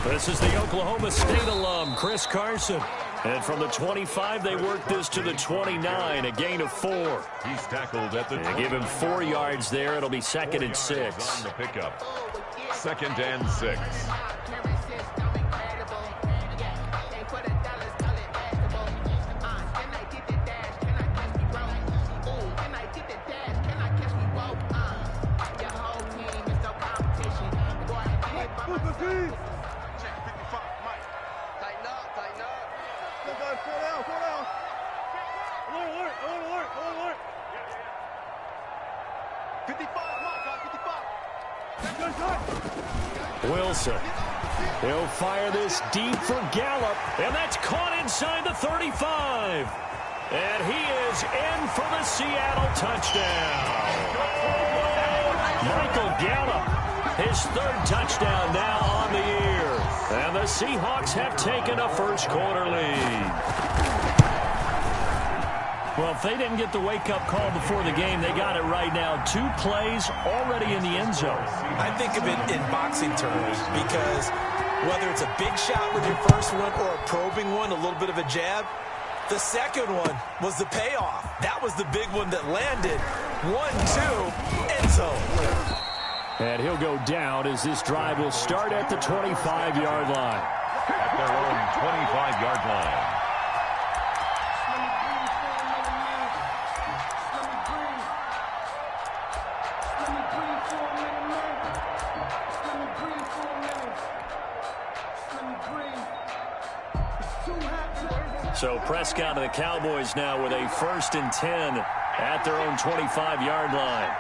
This is the Oklahoma State alum, Chris Carson. And from the 25, they work this to the 29, a gain of 4. He's tackled at the They give him 4 yards there. It'll be 2nd and 6. On the pickup. 2nd and 6. Wilson. He'll fire this deep for Gallup, and that's caught inside the 35. And he is in for the Seattle touchdown. Michael Gallup, his 3rd touchdown now on the year. And the Seahawks have taken a first-quarter lead. Well, if they didn't get the wake-up call before the game, they got it right now. 2 plays already in the end zone. I think of it in boxing terms because whether it's a big shot with your first one or a probing one, a little bit of a jab, the second one was the payoff. That was the big one that landed. 1-2, end zone. And he'll go down as this drive will start at the 25-yard line. At their own 25-yard line. So Prescott and the Cowboys now with a 1st and 10 at their own 25-yard line.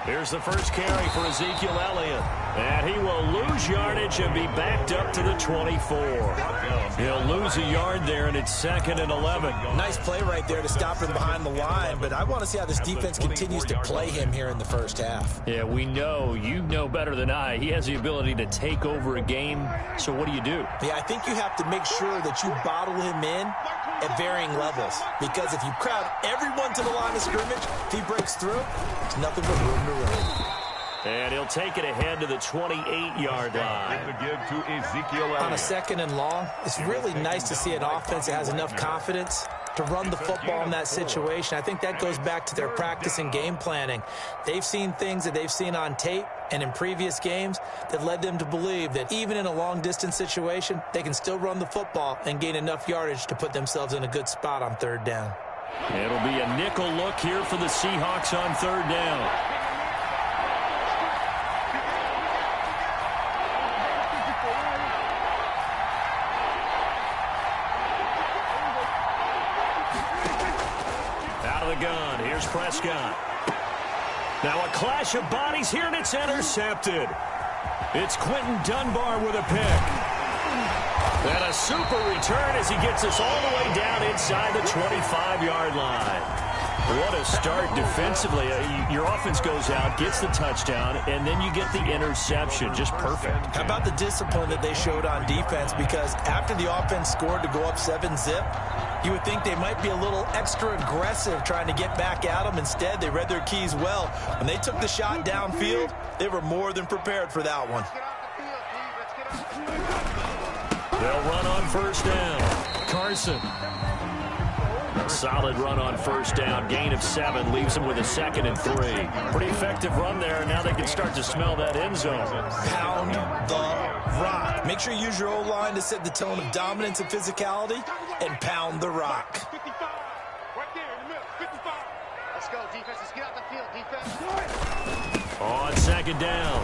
Here's the first carry for Ezekiel Elliott. And he will lose yardage and be backed up to the 24. He'll lose a yard there, and it's 2nd and 11. Nice play right there to stop him behind the line, but I want to see how this defense continues to play him here in the first half. Yeah, we know, you know better than I, he has the ability to take over a game. So what do you do? Yeah, I think you have to make sure that you bottle him in at varying levels, because if you crowd everyone to the line of scrimmage, if he breaks through, there's nothing but room to run. And he'll take it ahead to the 28-yard line. The give to Ezekiel Elliott. On a 2nd and long, it's really nice to see an offense that has enough confidence to run the football in that situation. I think that goes back to their practice and game planning. They've seen things that they've seen on tape and in previous games that led them to believe that even in a long-distance situation, they can still run the football and gain enough yardage to put themselves in a good spot on 3rd down. It'll be a nickel look here for the Seahawks on 3rd down. Gun. Here's Prescott. Now a clash of bodies here, and it's intercepted. It's Quentin Dunbar with a pick. And a super return as he gets us all the way down inside the 25-yard line. What a start defensively. Your offense goes out, gets the touchdown, and then you get the interception. Just perfect. How about the discipline that they showed on defense? Because after the offense scored to go up 7-zip, you would think they might be a little extra aggressive trying to get back at them. Instead, they read their keys well. When they took the shot downfield, they were more than prepared for that one. They'll run on 1st down. Carson. A solid run on 1st down. Gain of 7 leaves them with a 2nd and 3. Pretty effective run there. Now they can start to smell that end zone. Pound the rock. Make sure you use your O-line to set the tone of dominance and physicality, and pound the rock. 55. Right there in the middle. 55. Let's go, defense. Let's get out the field, defense. On 2nd down,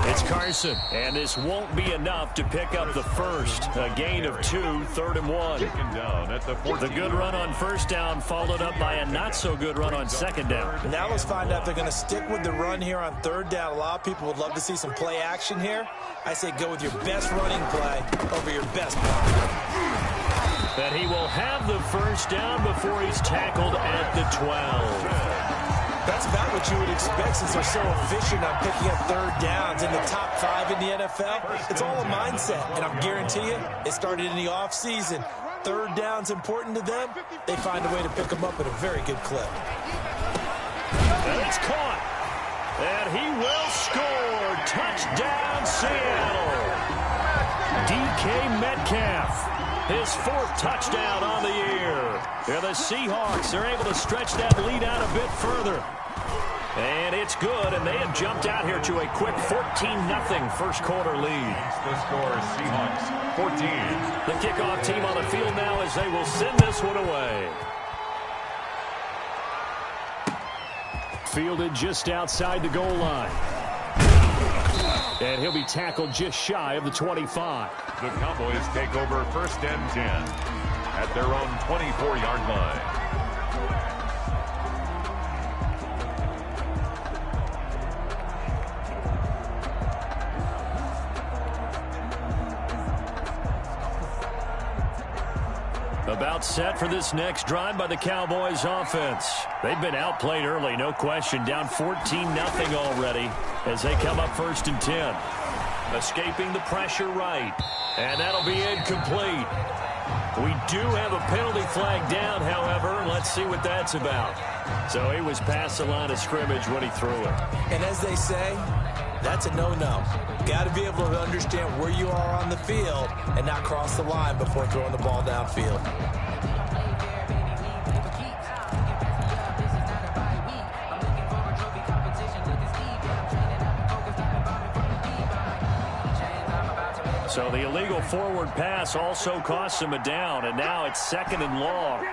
it's Carson. And this won't be enough to pick up the first. A gain of 2, 3rd and 1. Down at the good run on 1st down followed up by a not-so-good run on 2nd down. Now let's find out if they're going to stick with the run here on 3rd down. A lot of people would love to see some play action here. I say go with your best running play over your best block. And he will have the 1st down before he's tackled at the 12. That's about what you would expect since they're so efficient on picking up 3rd downs in the top 5 in the NFL. It's all a mindset, and I'm guarantee you it started in the offseason. third down's important to them, they find a way to pick them up at a very good clip. And it's caught. And he will score. Touchdown, Seattle. DK Metcalf. His fourth touchdown on the year. Yeah, the Seahawks are able to stretch that lead out a bit further. And it's good, and they have jumped out here to a quick 14-0 first quarter lead. The score is Seahawks 14. The kickoff team on the field now as they will send this one away. Fielded just outside the goal line. And he'll be tackled just shy of the 25. The Cowboys take over 1st and 10 at their own 24-yard line. About set for this next drive by the Cowboys offense. They've been outplayed early, no question. Down 14-0 already as they come up 1st and 10. Escaping the pressure right. And that'll be incomplete. We do have a penalty flag down, however. Let's see what that's about. So he was past the line of scrimmage when he threw it. And as they say, that's a no-no. Got to be able to understand where you are on the field and not cross the line before throwing the ball downfield. So the illegal forward pass also costs him a down, and now it's 2nd and long.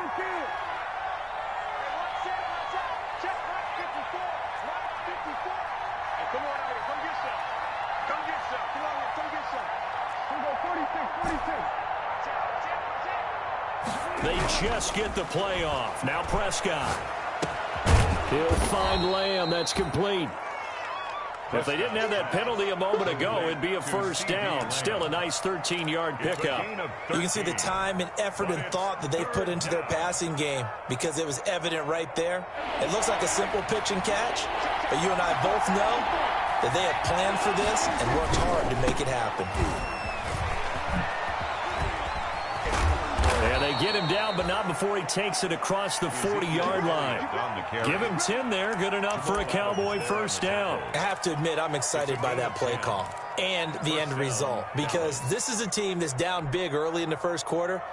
They just get the play off. Now Prescott. He'll find Lamb. That's complete. If they didn't have that penalty a moment ago, it'd be a 1st down. Still a nice 13-yard pickup. You can see the time and effort and thought that they've put into their passing game because it was evident right there. It looks like a simple pitch and catch, but you and I both know that they have planned for this and worked hard to make it happen. And they get him down, but not before he takes it across the 40-yard line. Give him 10 there. Good enough for a Cowboy 1st down. I have to admit, I'm excited by that play call and the end result because this is a team that's down big early in the first quarter,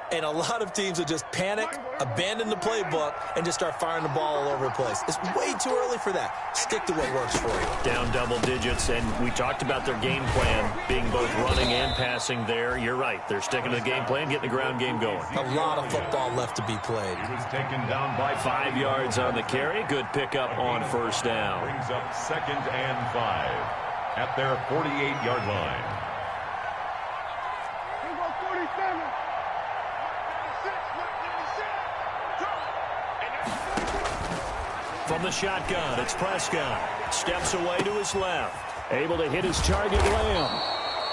and a lot of teams will just panic, abandon the playbook, and just start firing the ball all over the place. It's way too early for that. Stick to what works for you. Down double digits, and we talked about their game plan being both running and passing there. You're right. They're sticking to the game plan, getting the ground game going. A lot of football left to be played. He was taken down by 5 yards on the carry. Good pickup on 1st down. Brings up 2nd and 5 at their 48-yard line. From the shotgun, it's Prescott. Steps away to his left. Able to hit his target, Lamb.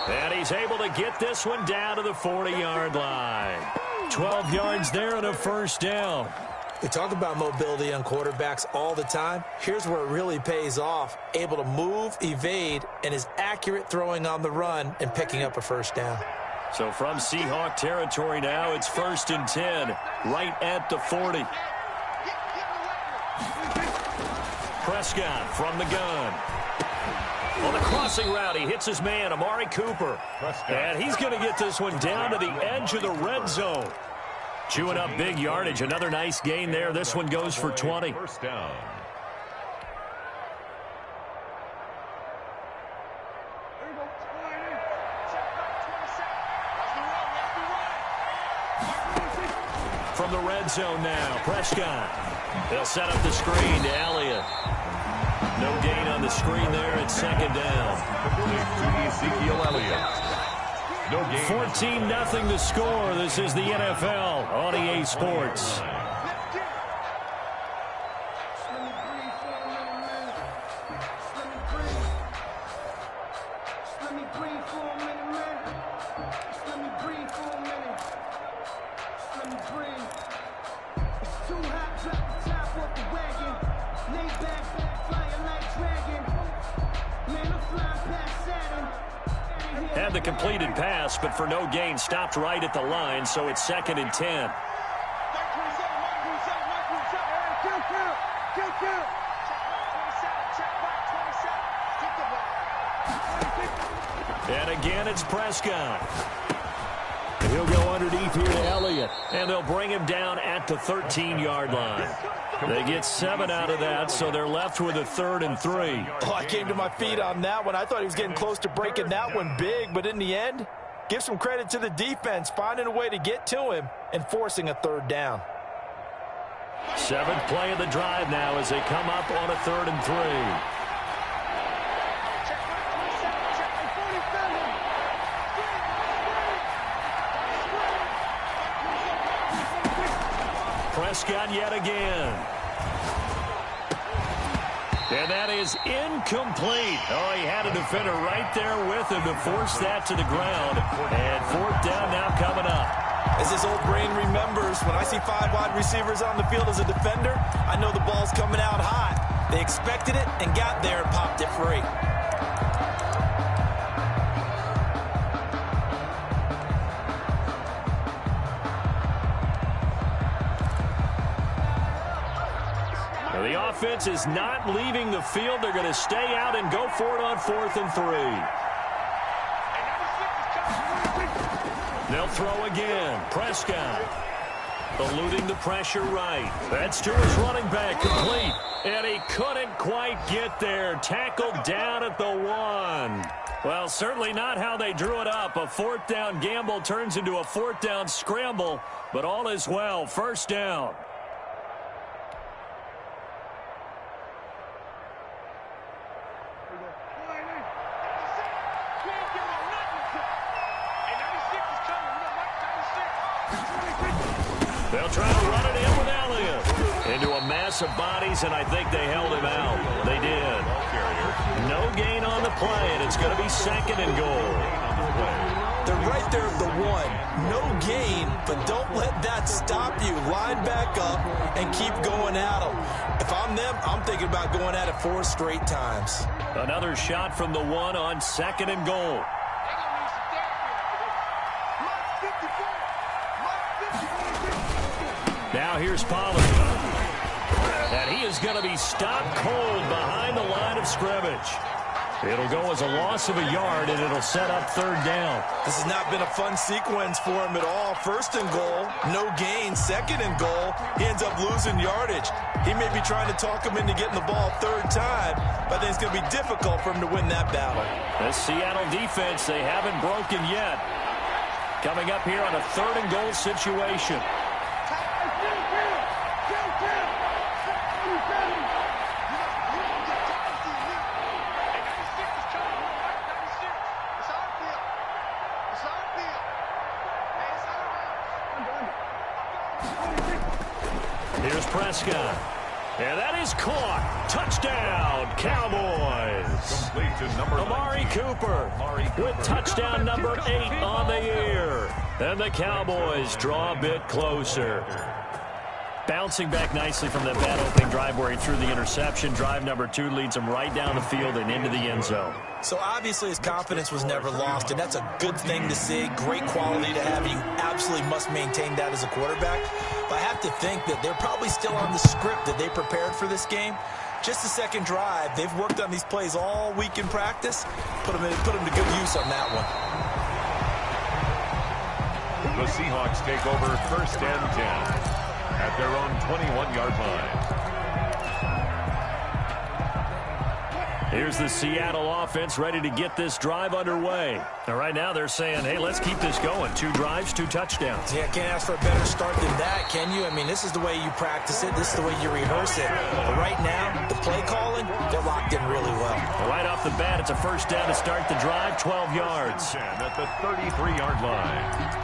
And he's able to get this one down to the 40-yard line. 12 yards there and a 1st down. We talk about mobility on quarterbacks all the time. Here's where it really pays off. Able to move, evade, and is accurate throwing on the run and picking up a 1st down. So from Seahawk territory now, it's 1st and 10, right at the 40. Prescott from the gun. On the crossing route, he hits his man, Amari Cooper. And he's going to get this one down to the edge of the red zone. Chewing up big yardage. Another nice gain there. This one goes for 20. 1st down. From the red zone now, Prescott. They'll set up the screen to Elliott. No gain on the screen there. It's 2nd down. To Ezekiel Elliott. No gain. 14-0 the score. This is the NFL on EA Sports. Had the completed pass, but for no gain, stopped right at the line, so it's 2nd and 10. And again, it's Prescott. He'll go underneath here to Elliott, and they'll bring him down at the 13-yard line. They get 7 out of that, so they're left with a 3rd and 3. Oh, I came to my feet on that one. I thought he was getting close to breaking that one big, but in the end, give some credit to the defense, finding a way to get to him and forcing a 3rd down. 7th play of the drive now as they come up on a 3rd and 3. Prescott yet again. And that is incomplete. Oh, he had a defender right there with him to force that to the ground. And 4th down now coming up. As this old brain remembers, when I see 5 wide receivers on the field as a defender, I know the ball's coming out hot. They expected it and got there and popped it free. The offense is not leaving the field. They're going to stay out and go for it on 4th and 3. They'll throw again. Prescott eluding the pressure right. That's to his running back, complete. And he couldn't quite get there. Tackled down at the 1. Well, certainly not how they drew it up. A 4th down gamble turns into a 4th down scramble, but all is well. 1st down. They'll try to run it in with Elliott. Into a mass of bodies, and I think they held him out. They did. No gain on the play, and it's going to be 2nd and goal. They're right there at the 1. No gain, but don't let that stop you. Line back up and keep going at them. If I'm them, I'm thinking about going at it 4 straight times. Another shot from the 1 on 2nd and goal. Now here's Pollard. And he is going to be stopped cold behind the line of scrimmage. It'll go as a loss of a yard, and it'll set up 3rd down. This has not been a fun sequence for him at all. 1st and goal, no gain. 2nd and goal, he ends up losing yardage. He may be trying to talk him into getting the ball 3rd time, but I think it's going to be difficult for him to win that battle. The Seattle defense, they haven't broken yet. Coming up here on a 3rd and goal situation. Here's Prescott. And that is caught. Touchdown, Cowboys. Amari Cooper with touchdown number 8 on the year. And the Cowboys draw a bit closer. Bouncing back nicely from that bad opening drive where he threw the interception. Drive number 2 leads him right down the field and into the end zone. So obviously his confidence was never lost, and that's a good thing to see. Great quality to have. You absolutely must maintain that as a quarterback. But I have to think that they're probably still on the script that they prepared for this game. Just the 2nd drive. They've worked on these plays all week in practice. Put them to good use on that one. The Seahawks take over 1st and 10 at their own 21-yard line. Here's the Seattle offense ready to get this drive underway. Now, right now they're saying, hey, let's keep this going. 2 drives, 2 touchdowns. Yeah, can't ask for a better start than that, can you? I mean, this is the way you practice it. This is the way you rehearse it. But right now, the play calling, they're locked in really well. Right off the bat, it's a 1st down to start the drive, 12 yards. At the 33-yard line.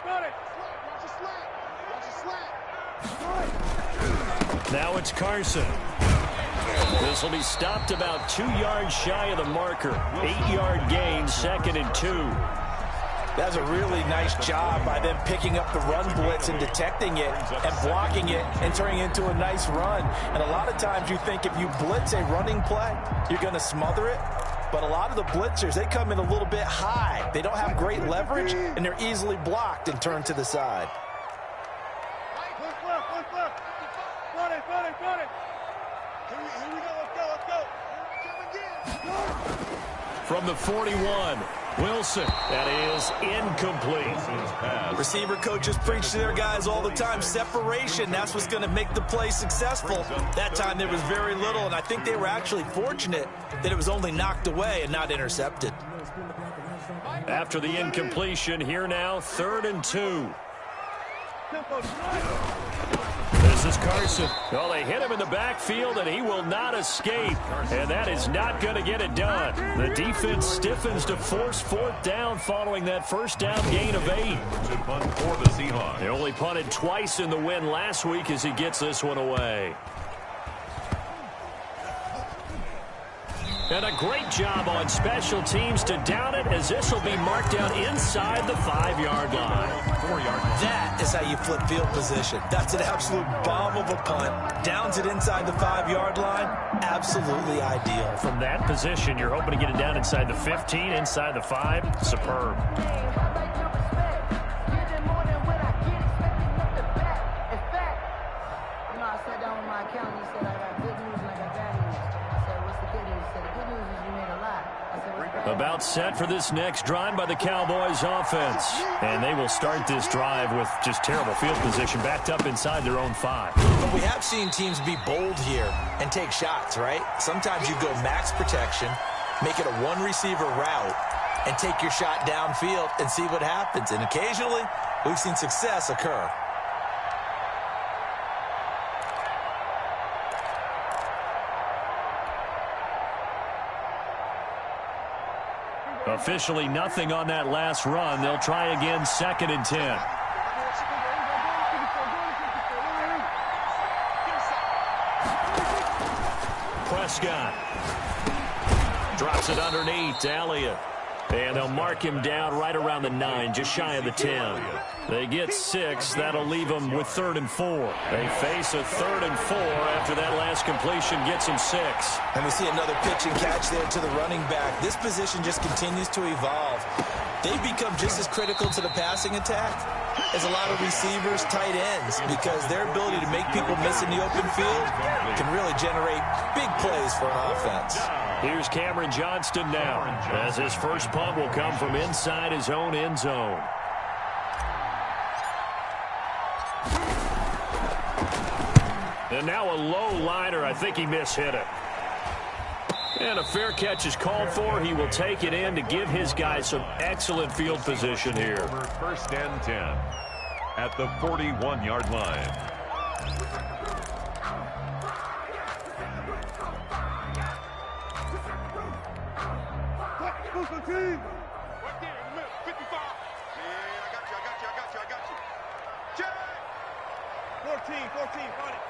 Got it. Watch the slack. Now it's Carson. This will be stopped about 2 yards shy of the marker. 8-yard gain, 2nd and 2. That's a really nice job by them picking up the run blitz and detecting it and blocking it and turning it into a nice run. And a lot of times you think if you blitz a running play, you're going to smother it. But a lot of the blitzers, they come in a little bit high. They don't have great leverage, and they're easily blocked and turned to the side. From the 41, Wilson. That is incomplete. Receiver coaches preach to their guys all the time. Separation, that's what's going to make the play successful. That time there was very little, and I think they were actually fortunate that it was only knocked away and not intercepted. After the incompletion, here now, 3rd and 2. This is Carson. Well, they hit him in the backfield, and he will not escape. And that is not going to get it done. The defense stiffens to force 4th down following that first down gain of 8. Punt for the Seahawks. They only punted twice in the win last week as he gets this one away. And a great job on special teams to down it, as this will be marked down inside the 5-yard line. 4-yard line. That is how you flip field position. That's an absolute bomb of a punt. Downs it inside the 5-yard line. Absolutely ideal. From that position, you're hoping to get it down inside the 15, inside the 5. Superb. About set for this next drive by the Cowboys offense. And they will start this drive with just terrible field position, backed up inside their own 5. But we have seen teams be bold here and take shots, right? Sometimes you go max protection, make it a one-receiver route, and take your shot downfield and see what happens. And occasionally, we've seen success occur. Officially nothing on that last run. They'll try again, 2nd and 10. Prescott drops it underneath to Elliott. And they'll mark him down right around the 9, just shy of the 10. They get 6. That'll leave them with 3rd and 4. They face a 3rd and 4 after that last completion gets them 6. And we see another pitch and catch there to the running back. This position just continues to evolve. They've become just as critical to the passing attack as a lot of receivers, tight ends, because their ability to make people miss in the open field can really generate big plays for an offense. Here's Cameron Johnston now, as his first punt will come from inside his own end zone. And now a low liner. I think he mishit it. And a fair catch is called for. He will take it in to give his guys some excellent field position here. 1st and 10 at the 41-yard line. Right there in the middle, 55. Yeah, I got you. Check. 14, got it.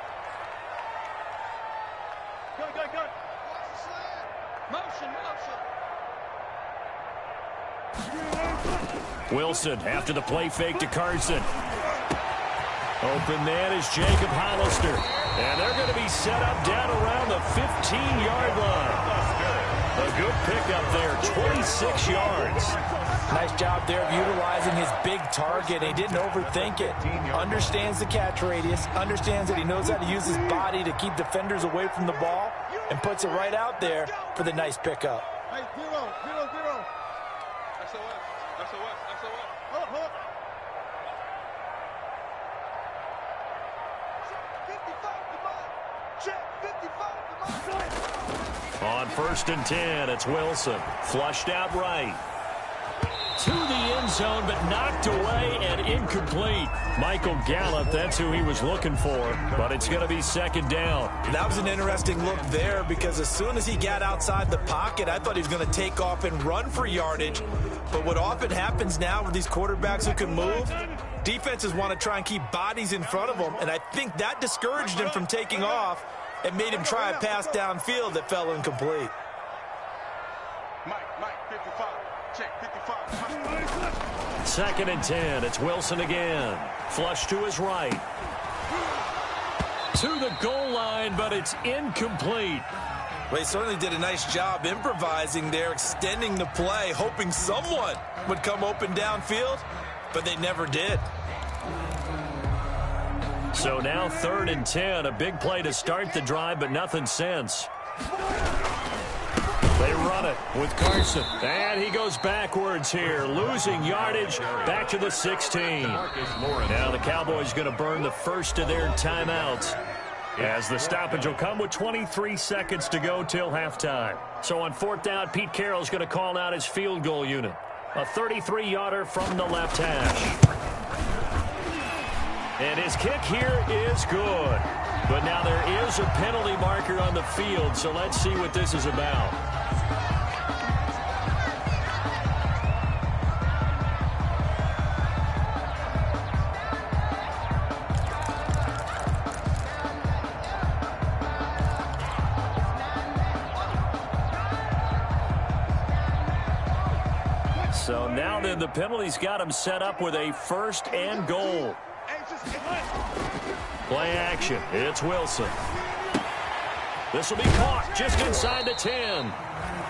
Go. Watch the slant. Motion. Wilson after the play fake to Carson. Open man is Jacob Hollister. And they're going to be set up down around the 15-yard line. A good pickup there, 26 yards. Nice job there of utilizing his big target. He didn't overthink it. Understands the catch radius, understands that he knows how to use his body to keep defenders away from the ball, and puts it right out there for the nice pickup. Hey, 0. SOS. Hold up. 55, come on. Check, 55, come on. On 1st and 10, it's Wilson. Flushed out right. To the end zone, but knocked away and incomplete. Michael Gallup, that's who he was looking for, but it's going to be 2nd down. That was an interesting look there, because as soon as he got outside the pocket, I thought he was going to take off and run for yardage. But what often happens now with these quarterbacks who can move, Defenses want to try and keep bodies in front of them, and I think that discouraged him from taking off and made him try a pass downfield that fell incomplete. Mike, 55. Check, 55. 2nd and 10. It's Wilson again. Flush to his right. To the goal line, but it's incomplete. Well, he certainly did a nice job improvising there, extending the play, hoping someone would come open downfield, but they never did. So now 3rd and 10. A big play to start the drive, but nothing since. They run it with Carson. And he goes backwards here, losing yardage back to the 16. Now the Cowboys going to burn the first of their timeouts, as the stoppage will come with 23 seconds to go till halftime. So on 4th down, Pete Carroll's going to call out his field goal unit. A 33-yarder from the left hash. And his kick here is good. But now there is a penalty marker on the field, so let's see what this is about. So now then the penalty's got him set up with a 1st and goal. Play action. It's Wilson. This will be caught just inside the 10.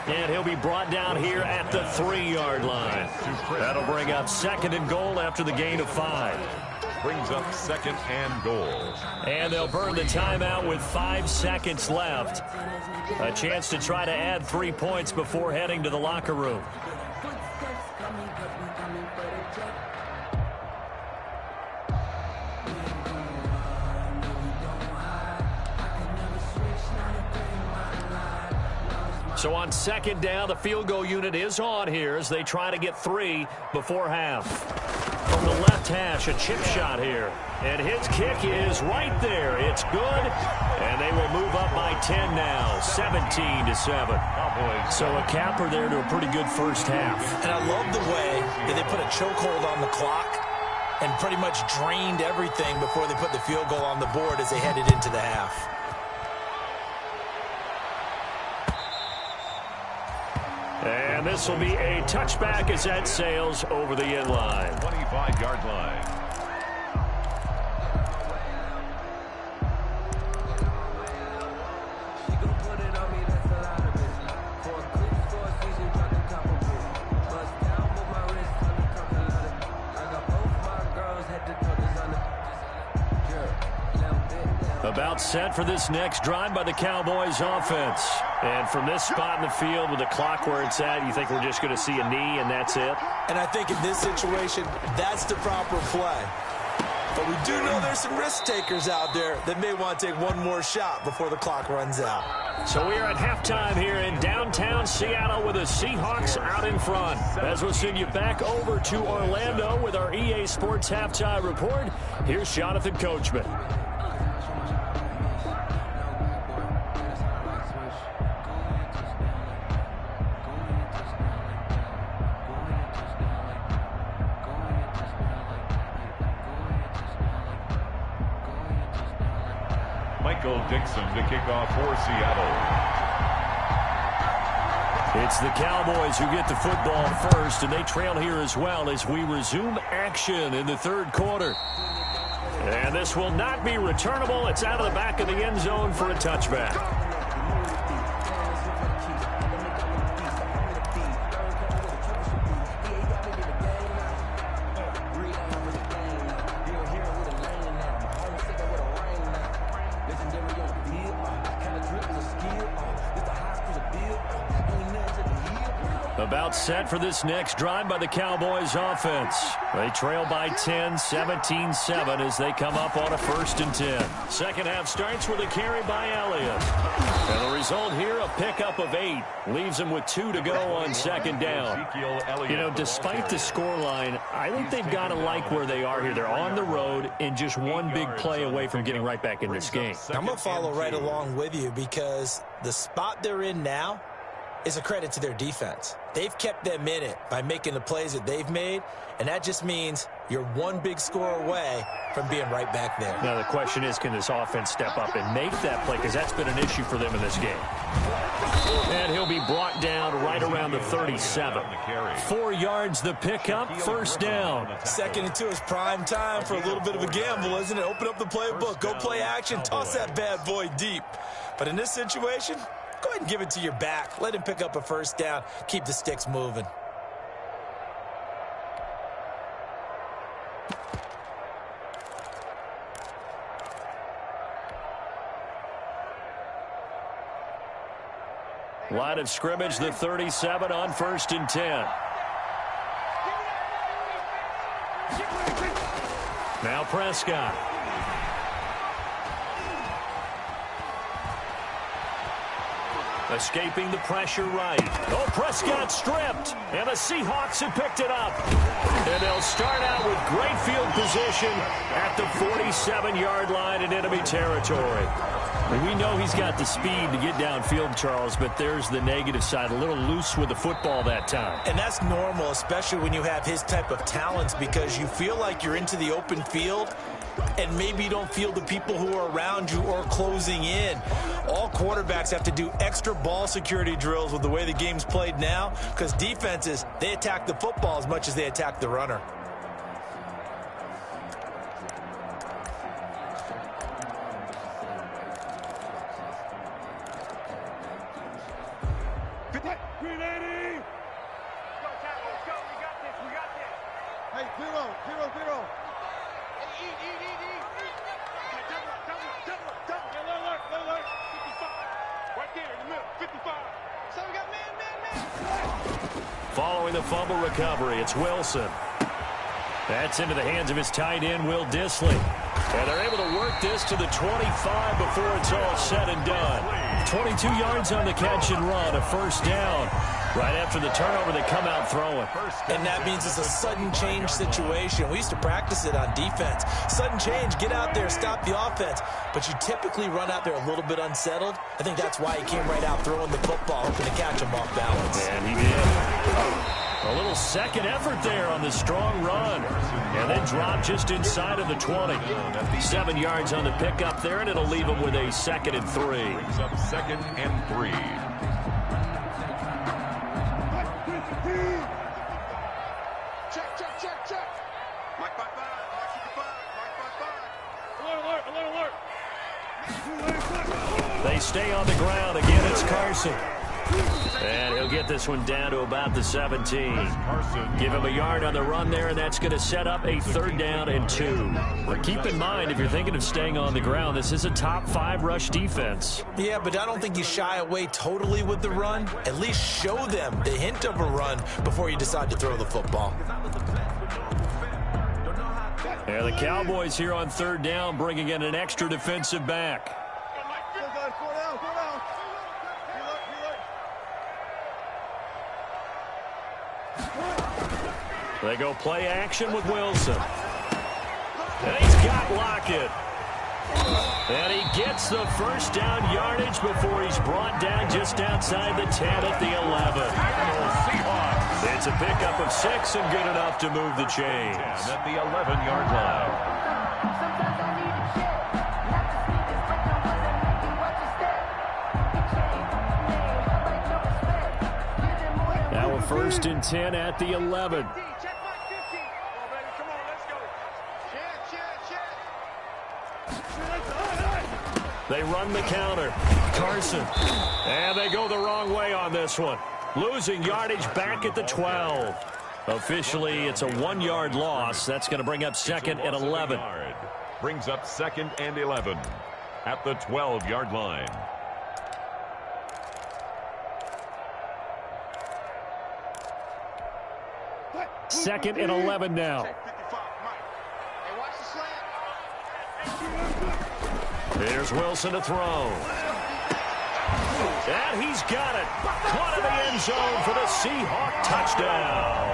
And he'll be brought down here at the 3-yard line. That'll bring up 2nd and goal after the gain of 5. Brings up 2nd and goal. And they'll burn the timeout with 5 seconds left. A chance to try to add 3 points before heading to the locker room. So on 2nd down, the field goal unit is on here as they try to get 3 before half. From the left hash, a chip shot here. And his kick is right there. It's good. And they will move up by 10 now, 17-7. So a capper there to a pretty good first half. And I love the way that they put a chokehold on the clock and pretty much drained everything before they put the field goal on the board as they headed into the half. And this will be a touchback as that sails over the end line. 25-yard line. About set for this next drive by the Cowboys offense. And from this spot in the field with the clock where it's at, you think we're just going to see a knee and that's it? And I think in this situation, that's the proper play. But we do know there's some risk takers out there that may want to take one more shot before the clock runs out. So we are at halftime here in downtown Seattle with the Seahawks out in front. As we'll send you back over to Orlando with our EA Sports Halftime Report, here's Jonathan Coachman. Dixon to kick off for Seattle. It's the Cowboys who get the football first, and they trail here as well as we resume action in the 3rd quarter. And this will not be returnable. It's out of the back of the end zone for a touchback. About set for this next drive by the Cowboys offense. They trail by 10, 17-7 as they come up on a 1st and 10. Second half starts with a carry by Elliott. And the result here, a pickup of 8. Leaves them with 2 to go on 2nd down. You know, despite the scoreline, I think they've got to like where they are here. They're on the road and just one big play away from getting right back in this game. I'm going to follow right along with you because the spot they're in now, is a credit to their defense. They've kept them in it by making the plays that they've made, and that just means you're one big score away from being right back there. Now the question is, can this offense step up and make that play, because that's been an issue for them in this game. And he'll be brought down right around the 37. 4 yards the pickup, first down. 2nd and 2 is prime time for a little bit of a gamble, isn't it? Open up the playbook, go play action, toss that bad boy deep. But in this situation, go ahead and give it to your back. Let him pick up a first down. Keep the sticks moving. Line of scrimmage, the 37 on 1st and 10. Now Prescott. Escaping the pressure right. Oh, Prescott stripped. And the Seahawks have picked it up. And they'll start out with great field position at the 47-yard line in enemy territory. We know he's got the speed to get downfield, Charles, but there's the negative side. A little loose with the football that time. And that's normal, especially when you have his type of talents, because you feel like you're into the open field and maybe you don't feel the people who are around you or closing in. All quarterbacks have to do extra ball security drills with the way the game's played now, because defenses, they attack the football as much as they attack the runner. Following the fumble recovery, it's Wilson. That's into the hands of his tight end, Will Dissly. And they're able to work this to the 25 before it's all said and done. 22 yards on the catch and run, a first down. Right after the turnover, they come out throwing. And that means it's a sudden change situation. We used to practice it on defense. Sudden change, get out there, stop the offense. But you typically run out there a little bit unsettled. I think that's why he came right out throwing the football, hoping to catch him off balance. And he did. A little second effort there on the strong run. And then drop just inside of the 20. 7 yards on the pickup there, and it'll leave him with a 2nd and 3. Brings up 2nd and 3. Check. Mike 5-5. Alert. They stay on the ground. Again, it's Carson. And he'll get this one down to about the 17. Give him a yard on the run there, and that's going to set up a 3rd down and 2. But keep in mind, if you're thinking of staying on the ground, this is a top 5 rush defense. Yeah, but I don't think you shy away totally with the run. At least show them the hint of a run before you decide to throw the football. Yeah, the Cowboys here on 3rd down, bringing in an extra defensive back. They go play action with Wilson. And he's got Lockett. And he gets the first down yardage before he's brought down just outside the 10 at the 11. It's a pickup of 6 and good enough to move the chains. At the 11-yard line. Now a 1st and 10 at the 11. They run the counter. Carson. And they go the wrong way on this one. Losing yardage back at the 12. Officially, it's a 1-yard loss. That's going to bring up 2nd and 11. Brings up 2nd and 11 at the 12-yard line. Second and 11 now. Here's Wilson to throw. And he's got it. Caught in the end zone for the Seahawk touchdown.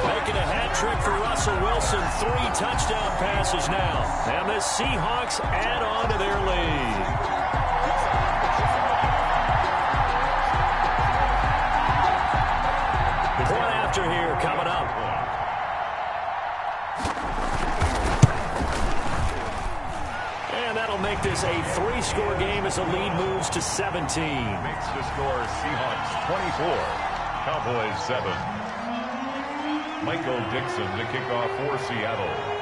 Making a hat trick for Russell Wilson. 3 touchdown passes now. And the Seahawks add on to their lead. buzzer here coming up. And that'll make this a 3-score game as the lead moves to 17. Makes the score Seahawks 24, Cowboys 7. Michael Dixon to kick off for Seattle.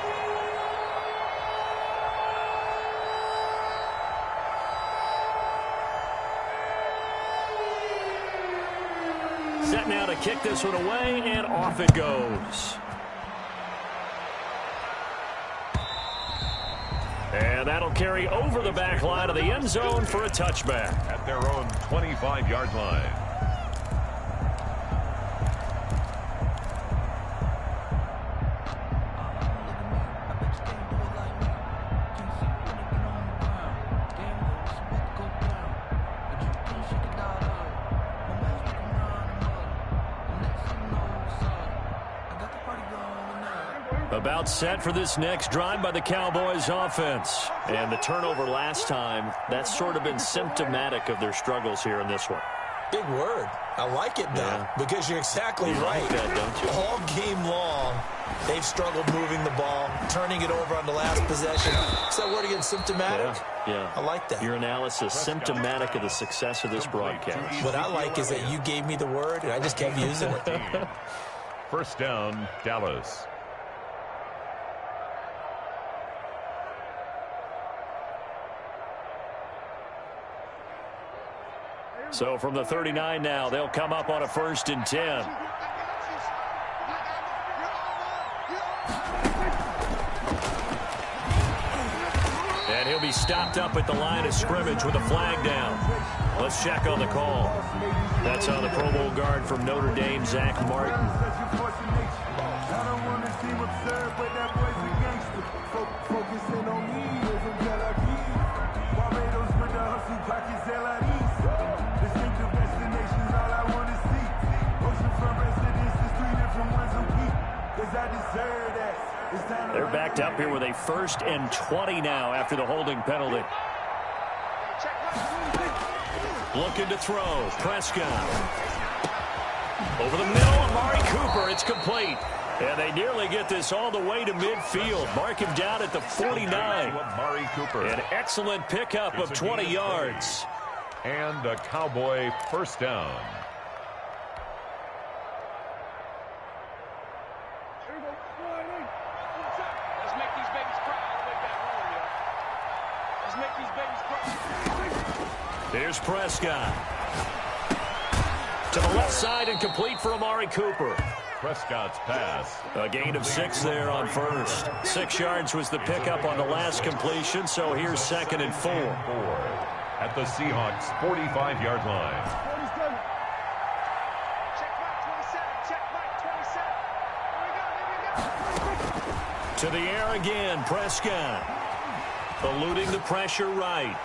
Set now to kick this one away, and off it goes. And that'll carry over the back line of the end zone for a touchback. At their own 25-yard line. About set for this next drive by the Cowboys offense. And the turnover last time, that's sort of been symptomatic of their struggles here in this one. Big word. I like it, though, because you're exactly right. Like that, don't you? All game long, they've struggled moving the ball, turning it over on the last possession. Is that word again, symptomatic? Yeah. I like that. Your analysis, symptomatic of the success of this broadcast. What I like is that you gave me the word, and I just kept using it. First down, Dallas. So from the 39 now, they'll come up on a 1st and 10. And he'll be stopped up at the line of scrimmage with a flag down. Let's check on the call. That's on the Pro Bowl guard from Notre Dame, Zach Martin. They're backed up here with a 1st and 20 now after the holding penalty. Looking to throw. Prescott. Over the middle, Amari Cooper. It's complete. And they nearly get this all the way to midfield. Mark him down at the 49. Amari Cooper. An excellent pickup of 20 yards. And a Cowboy first down. Here's Prescott. To the left side and complete for Amari Cooper. Prescott's pass. A gain of 6 there on 1st. 6 yards was the pickup on the last completion, so here's 2nd and 4. At the Seahawks' 45-yard line. To the air again, Prescott. Eluding the pressure right.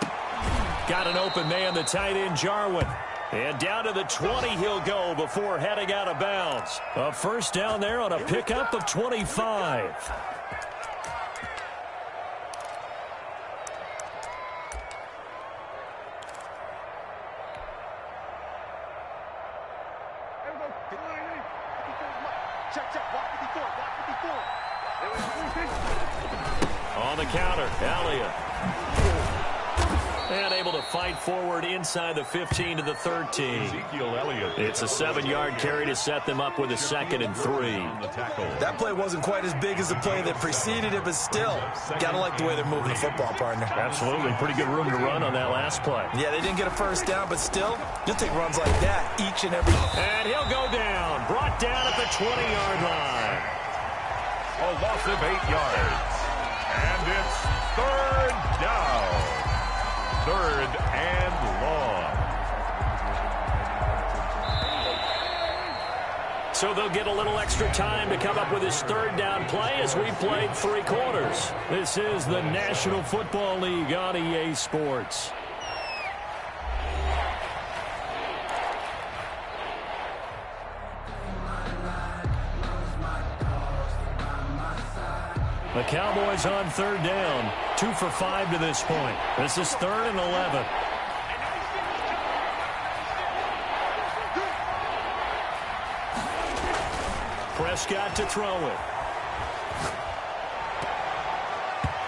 Got an open man, the tight end, Jarwin. And down to the 20 he'll go before heading out of bounds. A 1st down there on a pickup of 25. On the counter, Elliott. And able to fight forward inside the 15 to the 13. Ezekiel Elliott. It's a 7-yard carry to set them up with a 2nd and 3. That play wasn't quite as big as the play that preceded it, but still, got to like the way they're moving the football, partner. Absolutely. Pretty good room to run on that last play. Yeah, they didn't get a 1st down, but still, you'll take runs like that each and every. And he'll go down. Brought down at the 20-yard line. A loss of 8 yards. And it's 3rd down. 3rd and long. So they'll get a little extra time to come up with his 3rd down play as we played 3 quarters. This is the National Football League on EA Sports. The Cowboys on 3rd down. 2 for 5 to this point. This is 3rd and 11. Prescott to throw it.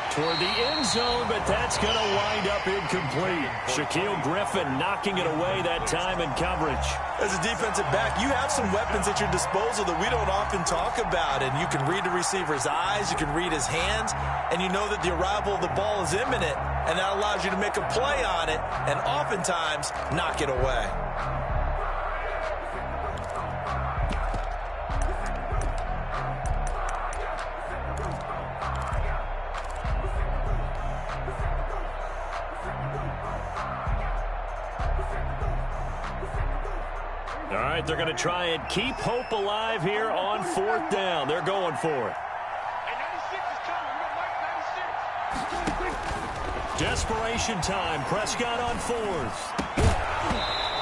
Toward the end zone, but that's going to wind up incomplete. Shaquille Griffin knocking it away that time in coverage. As a defensive back, you have some weapons at your disposal that we don't often talk about. And you can read the receiver's eyes, you can read his hands, and you know that the arrival of the ball is imminent. And that allows you to make a play on it and oftentimes knock it away. All right, they're going to try and keep hope alive here on 4th down. They're going for it. Desperation time. Prescott on 4th.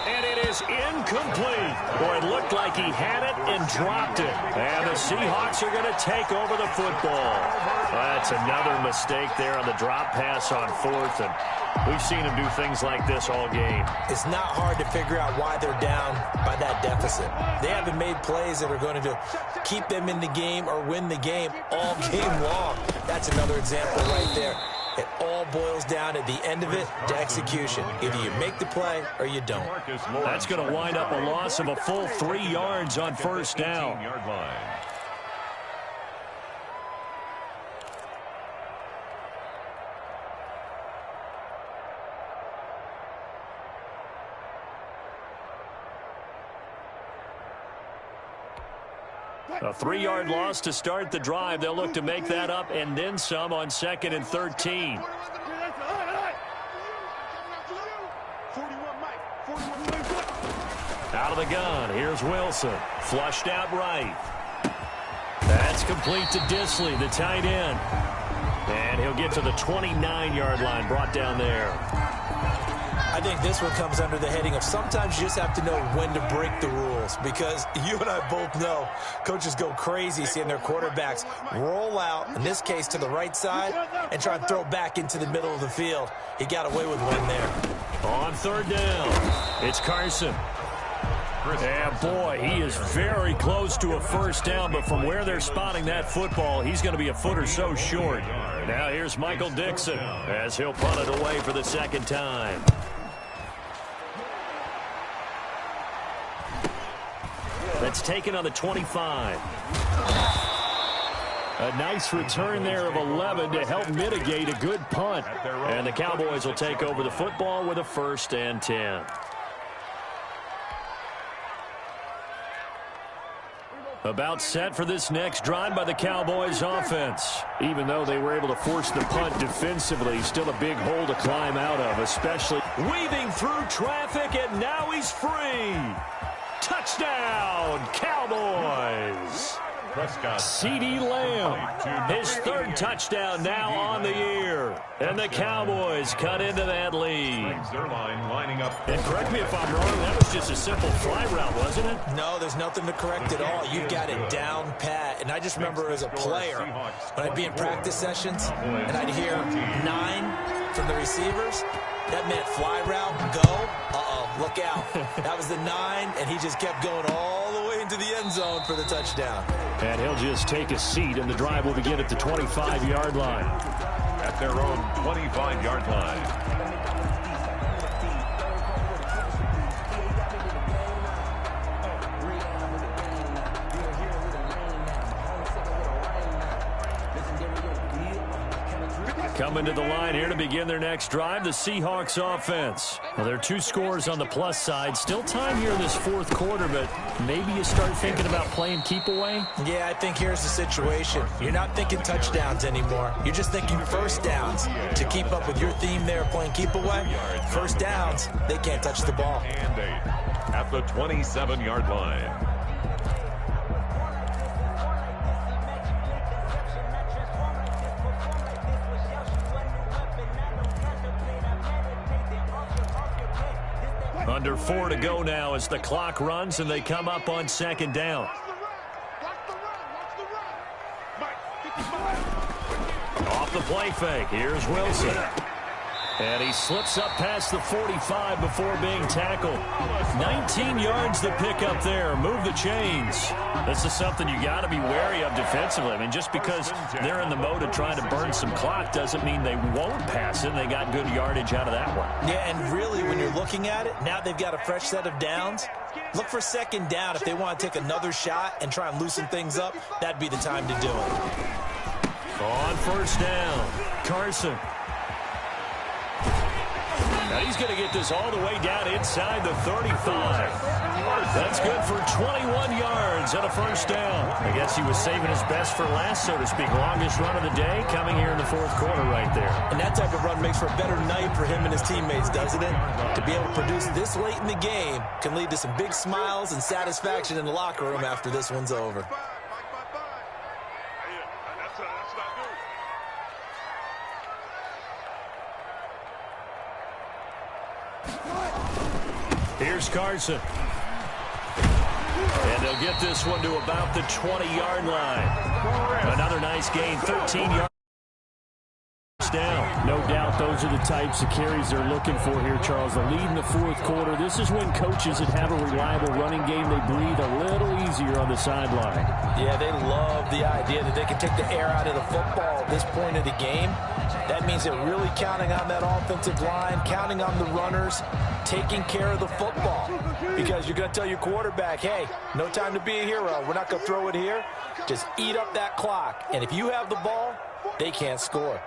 And it is incomplete. Boy, it looked like he had it and dropped it. And the Seahawks are going to take over the football. That's another mistake there on the drop pass on 4th. And we've seen him do things like this all game. It's not hard to figure out why they're down by that deficit. They haven't made plays that are going to keep them in the game or win the game all game long. That's another example right there. It all boils down at the end of it to execution. Either you make the play or you don't. That's going to wind up a loss of a full 3 yards on 1st down. A 3-yard loss to start the drive. They'll look to make that up and then some on 2nd and 13. Out of the gun. Here's Wilson. Flushed out right. That's complete to Disley, the tight end. And he'll get to the 29-yard line, brought down there. I think this one comes under the heading of sometimes you just have to know when to break the rules, because you and I both know coaches go crazy seeing their quarterbacks roll out, in this case to the right side, and try and throw back into the middle of the field. He got away with one there. On 3rd down, it's Carson. And boy, he is very close to a 1st down, but from where they're spotting that football, he's going to be a foot or so short. Now here's Michael Dixon as he'll punt it away for the 2nd time. That's taken on the 25. A nice return there of 11 to help mitigate a good punt. And the Cowboys will take over the football with a 1st and 10. About set for this next drive by the Cowboys offense. Even though they were able to force the punt defensively, still a big hole to climb out of, especially weaving through traffic, and now he's free. Touchdown, Cowboys. CeeDee Lamb, his 3rd touchdown now on the year. And the Cowboys cut into that lead. And correct me if I'm wrong, that was just a simple fly route, wasn't it? No, there's nothing to correct at all. You've got it down pat. And I just remember as a player, when I'd be in practice sessions, and I'd hear 9 from the receivers, that meant fly route, go, look out. That was the 9, and he just kept going all the way into the end zone for the touchdown. And he'll just take a seat, and the drive will begin at the 25-yard line. At their own 25-yard line. Coming to the line here to begin their next drive, the Seahawks offense. Well, there are 2 scores on the plus side. Still time here in this 4th quarter, but maybe you start thinking about playing keep away? Yeah, I think here's the situation. You're not thinking touchdowns anymore. You're just thinking 1st downs. To keep up with your theme there of playing keep away, 1st downs, they can't touch the ball. And 8 at the 27-yard line. Under 4 to go now as the clock runs and they come up on 2nd down. Off the play fake. Here's Wilson. And he slips up past the 45 before being tackled. 19 yards to pick up there. Move the chains. This is something you got to be wary of defensively. I mean, just because they're in the mode of trying to burn some clock doesn't mean they won't pass it. They got good yardage out of that one. Yeah, and really, when you're looking at it, now they've got a fresh set of downs. Look for second down if they want to take another shot and try and loosen things up. That'd be the time to do it. On first down, Carson. Now he's going to get this all the way down inside the 35. That's good for 21 yards and a first down. I guess he was saving his best for last, so to speak. Longest run of the day coming here in the fourth quarter right there. And that type of run makes for a better night for him and his teammates, doesn't it? To be able to produce this late in the game can lead to some big smiles and satisfaction in the locker room after this one's over. Here's Carson. And they'll get this one to about the 20-yard line. Another nice gain, 13 yards down. No doubt those are the types of carries they're looking for here, Charles. The lead in the fourth quarter. This is when coaches that have a reliable running game, they breathe a little easier on the sideline. Yeah, they love the idea that they can take the air out of the football at this point of the game. That means they're really counting on that offensive line, counting on the runners, taking care of the football. Because you're going to tell your quarterback, hey, no time to be a hero. We're not going to throw it here. Just eat up that clock. And if you have the ball, they can't score.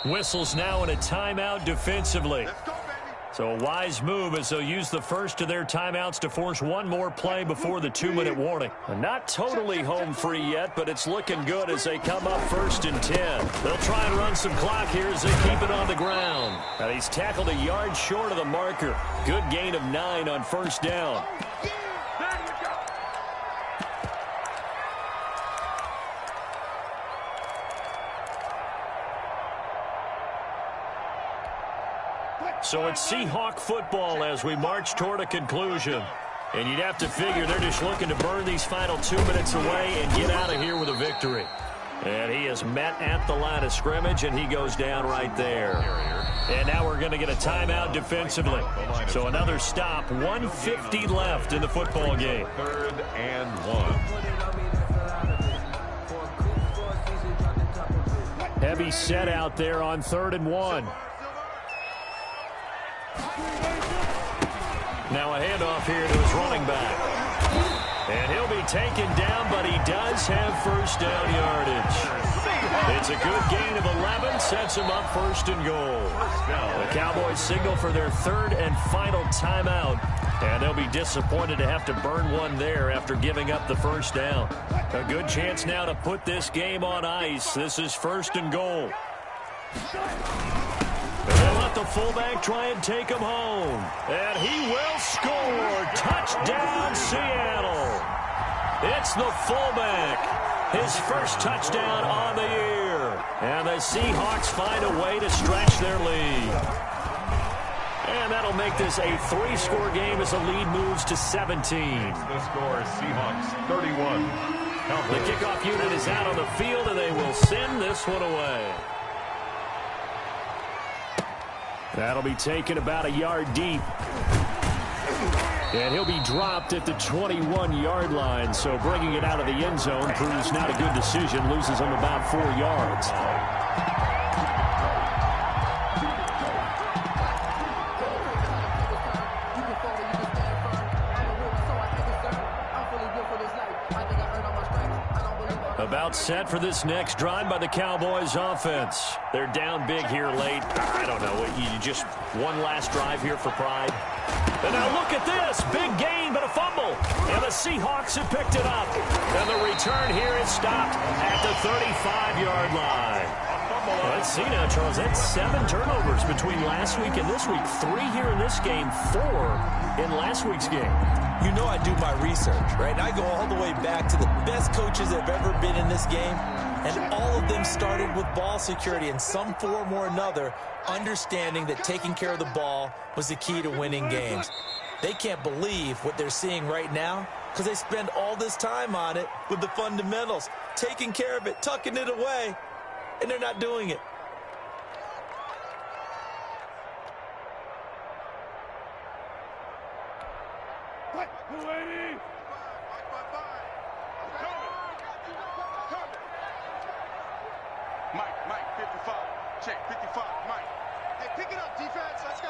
Whistles now in a timeout defensively. So a wise move as they'll use the first of their timeouts to force one more play before the 2-minute warning. Not totally home free yet, but it's looking good as they come up 1st and 10. They'll try and run some clock here as they keep it on the ground. And he's tackled a yard short of the marker. Good gain of 9 on first down. So it's Seahawk football as we march toward a conclusion. And you'd have to figure they're just looking to burn these final 2 minutes away and get out of here with a victory. And he is met at the line of scrimmage, and he goes down right there. And now we're going to get a timeout defensively. So another stop, 1:50 left in the football game. 3rd and 1. Heavy set out there on 3rd and 1. Now a handoff here to his running back. And he'll be taken down, but he does have first down yardage. It's a good gain of 11, sets him up 1st and goal. The Cowboys signal for their 3rd and final timeout, and they'll be disappointed to have to burn one there after giving up the first down. A good chance now to put this game on ice. This is 1st and goal. And they let the fullback try and take him home. And he will score. Touchdown, Seattle. It's the fullback. His first touchdown on the year. And the Seahawks find a way to stretch their lead. And that'll make this a 3-score game as the lead moves to 17. The score is Seahawks 31. The kickoff unit is out on the field, and they will send this one away. That'll be taken about a yard deep. And he'll be dropped at the 21-yard line. So bringing it out of the end zone proves not a good decision. Loses him about 4 yards. About set for this next drive by the Cowboys offense. They're down big here late. I don't know. You just one last drive here for pride. And now look at this. Big gain, but a fumble. And the Seahawks have picked it up. And the return here is stopped at the 35-yard line. Let's see now, Charles. That's 7 turnovers between last week and this week. 3 here in this game, 4 in last week's game. You know I do my research, right? I go all the way back to the best coaches that have ever been in this game, and all of them started with ball security in some form or another, understanding that taking care of the ball was the key to winning games. They can't believe what they're seeing right now because they spend all this time on it with the fundamentals, taking care of it, tucking it away, and they're not doing it. Mike, 55. Check, 55, Mike. Hey, pick it up, defense. Let's go.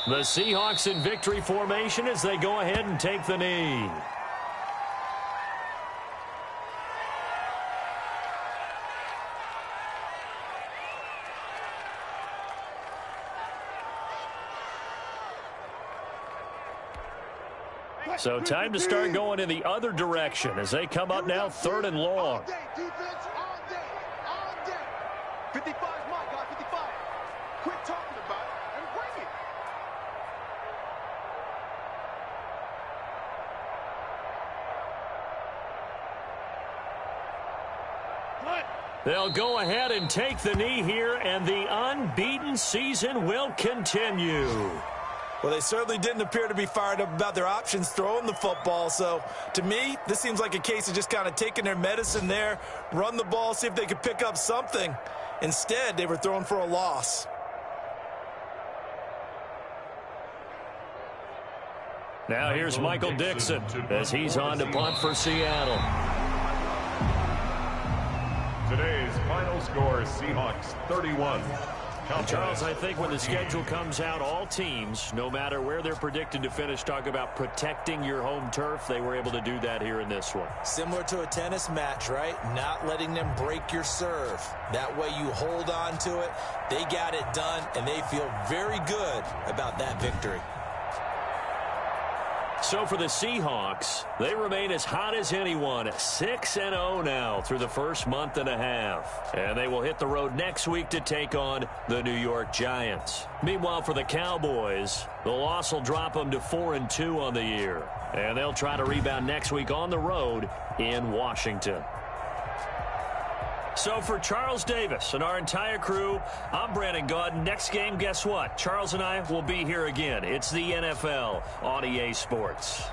The Seahawks in victory formation as they go ahead and take the knee. So time to start going in the other direction as they come up now 3rd and long. All day, defense, all day, all day. 55 is my guy, 55. Quit talking about it and bring it. They'll go ahead and take the knee here, and the unbeaten season will continue. Well, they certainly didn't appear to be fired up about their options throwing the football. So, to me, this seems like a case of just kind of taking their medicine there, run the ball, see if they could pick up something. Instead, they were throwing for a loss. Now here's Michael Dixon as he's on to punt for Seattle. Today's final score, Seahawks 31. Charles, I think when the schedule comes out, all teams, no matter where they're predicted to finish, talk about protecting your home turf. They were able to do that here in this one. Similar to a tennis match, right? Not letting them break your serve. That way you hold on to it. They got it done, and they feel very good about that victory. So for the Seahawks, they remain as hot as anyone, 6-0 now through the first month and a half. And they will hit the road next week to take on the New York Giants. Meanwhile, for the Cowboys, the loss will drop them to 4-2 on the year. And they'll try to rebound next week on the road in Washington. So for Charles Davis and our entire crew, I'm Brandon Gaudin. Next game, guess what? Charles and I will be here again. It's the NFL on EA Sports.